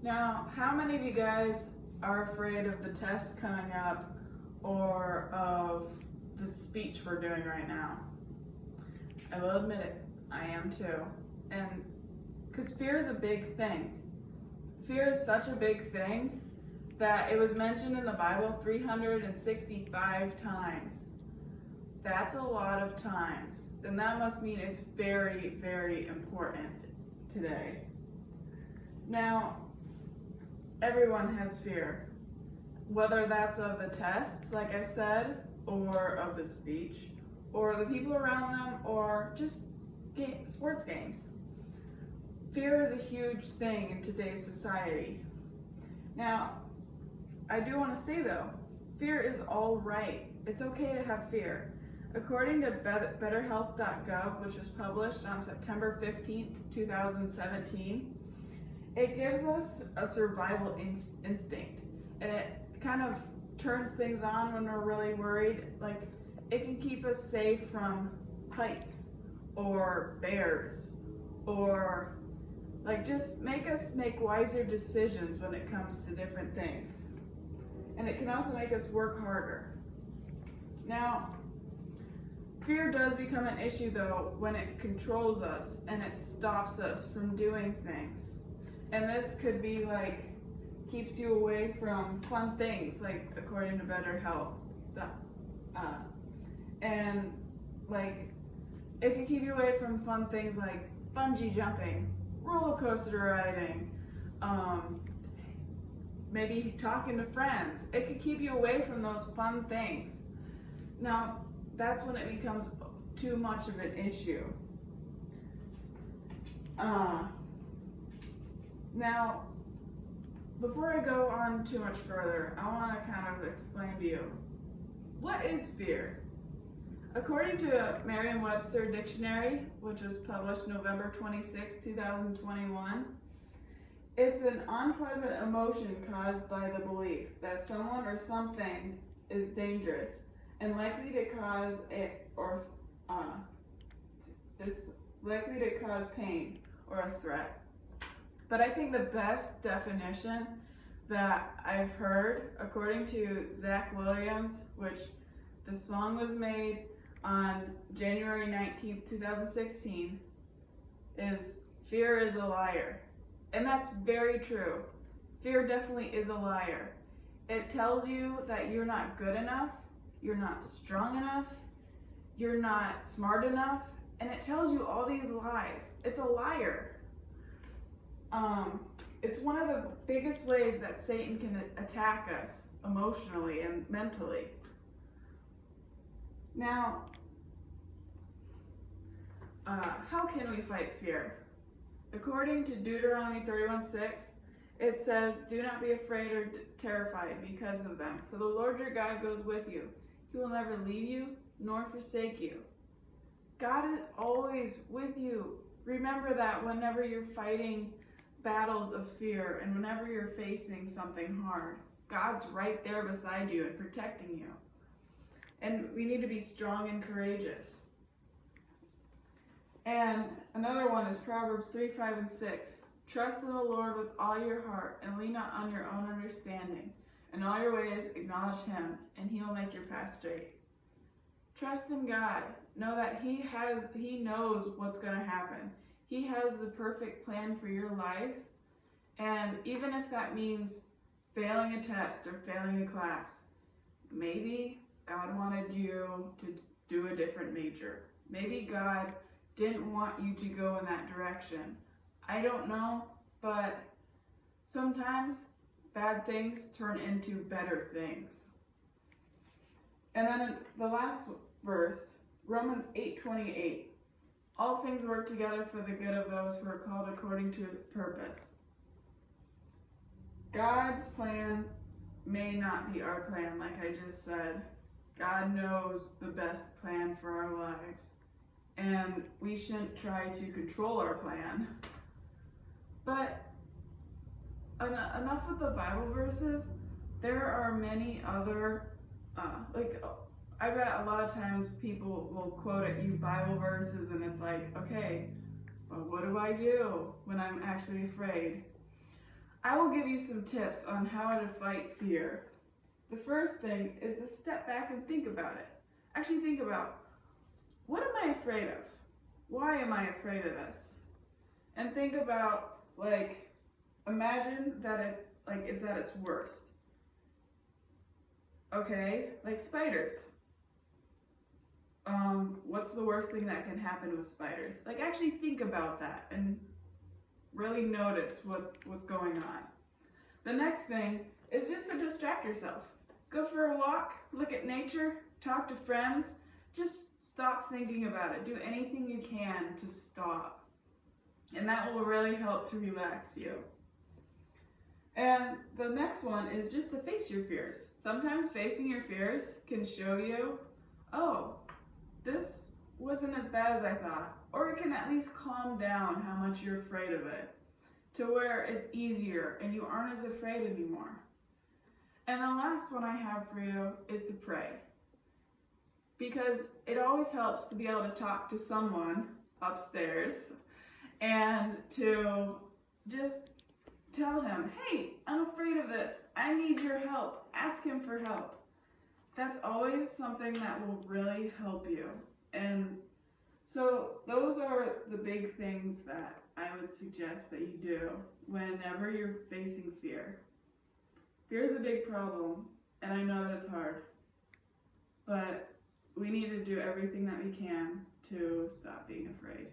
Now, how many of you guys are afraid of the test coming up or of the speech we're doing right now? I will admit it, I am too. And because fear is a big thing. Fear is such a big thing that it was mentioned in the Bible 365 times. That's a lot of times. And that must mean it's very, very important today. Now, everyone has fear, whether that's of the tests, like I said, or of the speech, or the people around them, or just sports games. Fear is a huge thing in today's society. Now, I do want to say though, fear is all right. It's okay to have fear. According to betterhealth.gov, which was published on September 15th, 2017, it gives us a survival instinct, and it kind of turns things on when we're really worried. Like, it can keep us safe from heights or bears, or like just make us make wiser decisions when it comes to different things. And it can also make us work harder. Now, fear does become an issue though when it controls us and it stops us from doing things. And this could be like, keeps you away from fun things, like according to Better Health. And like, it could keep you away from fun things like bungee jumping, roller coaster riding, maybe talking to friends. It could keep you away from those fun things. Now, that's when it becomes too much of an issue. Now, before I go on too much further, I want to kind of explain to you, what is fear? According to Merriam-Webster Dictionary, which was published November 26, 2021, it's an unpleasant emotion caused by the belief that someone or something is dangerous and likely to cause pain or a threat. But I think the best definition that I've heard, according to Zach Williams, which the song was made on January 19th, 2016, is fear is a liar. And that's very true. Fear definitely is a liar. It tells you that you're not good enough, you're not strong enough, you're not smart enough, and it tells you all these lies. It's a liar. It's one of the biggest ways that Satan can attack us emotionally and mentally. Now, how can we fight fear? According to Deuteronomy 31:6, it says, "Do not be afraid or terrified because of them, for the Lord your God goes with you. He will never leave you nor forsake you." God is always with you. Remember that whenever you're fighting battles of fear and whenever you're facing something hard, God's right there beside you and protecting you. And we need to be strong and courageous. And another one is Proverbs 3:5-6. "Trust in the Lord with all your heart and lean not on your own understanding. In all your ways acknowledge him, and he will make your path straight." Trust in God. Know that he knows what's going to happen. He has the perfect plan for your life. And even if that means failing a test or failing a class, maybe God wanted you to do a different major. Maybe God didn't want you to go in that direction. I don't know, but sometimes bad things turn into better things. And then the last verse, Romans 8:28. "All things work together for the good of those who are called according to his purpose." God's plan may not be our plan, like I just said. God knows the best plan for our lives, and we shouldn't try to control our plan. But enough with the Bible verses. There are many other, I bet a lot of times people will quote at you Bible verses and it's like, okay, well, what do I do when I'm actually afraid? I will give you some tips on how to fight fear. The first thing is to step back and think about it. Actually think about, what am I afraid of? Why am I afraid of this? And think about, like, imagine that it's at its worst. Okay, like spiders. What's the worst thing that can happen with spiders? Like, actually think about that and really notice what's going on. The next thing is just to distract yourself. Go for a walk, look at nature, talk to friends. Just stop thinking about it. Do anything you can to stop. And that will really help to relax you. And the next one is just to face your fears. Sometimes facing your fears can show you, oh, this wasn't as bad as I thought. Or it can at least calm down how much you're afraid of it, to where it's easier and you aren't as afraid anymore. And the last one I have for you is to pray. Because it always helps to be able to talk to someone upstairs and to just tell him, hey, I'm afraid of this. I need your help. Ask him for help. That's always something that will really help you. And so those are the big things that I would suggest that you do whenever you're facing fear. Fear is a big problem, and I know that it's hard. But we need to do everything that we can to stop being afraid.